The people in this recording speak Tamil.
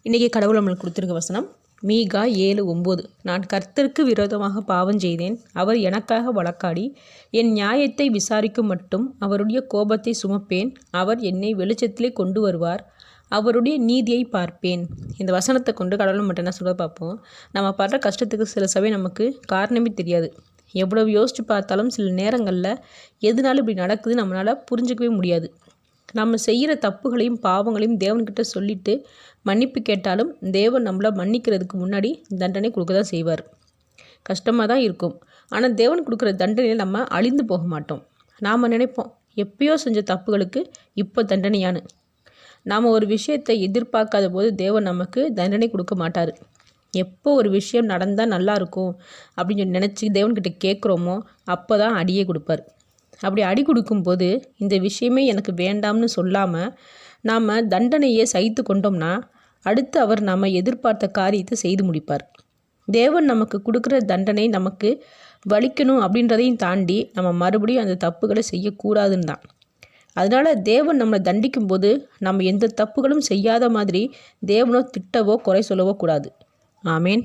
இன்றைக்கி கடவுள் நம்மளுக்கு கொடுத்துருக்க வசனம் மீகா 7:9. நான் கர்த்தருக்கு விரோதமாக பாவம் செய்தேன். அவர் எனக்காக வழக்காடி என் நியாயத்தை விசாரிக்கும் மட்டும் அவருடைய கோபத்தை சுமப்பேன். அவர் என்னை வெளிச்சத்திலே கொண்டு வருவார். அவருடைய நீதியை பார்ப்பேன். இந்த வசனத்தை கொண்டு கடவுள் மட்டும் என்ன சொல்ல பார்ப்போம். நம்ம படுற கஷ்டத்துக்கு சில சமயம் நமக்கு காரணமே தெரியாது. எவ்வளவு யோசித்து பார்த்தாலும் சில நேரங்களில் எதுனாலும் இப்படி நடக்குது நம்மளால் புரிஞ்சிக்கவே முடியாது. நம்ம செய்கிற தப்புகளையும் பாவங்களையும் தேவன்கிட்ட சொல்லிட்டு மன்னிப்பு கேட்டாலும் தேவன் நம்மளை மன்னிக்கிறதுக்கு முன்னாடி தண்டனை கொடுக்க தான் செய்வார். கஷ்டமாக தான் இருக்கும். ஆனால் தேவன் கொடுக்குற தண்டனையில் நம்ம அழிந்து போக மாட்டோம். நாம் நினைப்போம் எப்பயோ செஞ்ச தப்புகளுக்கு இப்போ தண்டனையானு. நாம் ஒரு விஷயத்தை எதிர்பார்க்காத போது தேவன் நமக்கு தண்டனை கொடுக்க மாட்டார். எப்போ ஒரு விஷயம் நடந்தால் நல்லாயிருக்கும் அப்படின்னு சொல்லி நினச்சி தேவன்கிட்ட கேட்குறோமோ அப்போ தான் அடியே கொடுப்பார். அப்படி அடி கொடுக்கும்போது இந்த விஷயமே எனக்கு வேண்டாம்னு சொல்லாமல் நாம் தண்டனையை சகித்து கொண்டோம்னா அடுத்து அவர் நாம் எதிர்பார்த்த காரியத்தை செய்து முடிப்பார். தேவன் நமக்கு கொடுக்குற தண்டனை நமக்கு வலிக்கணும் அப்படின்றதையும் தாண்டி நம்ம மறுபடியும் அந்த தப்புகளை செய்யக்கூடாதுன்னு தான். அதனால் தேவன் நம்மளை தண்டிக்கும் போது நம்ம எந்த தப்புகளும் செய்யாத மாதிரி தேவனோ திட்டவோ குறை சொல்லவோ கூடாது. ஆமேன்.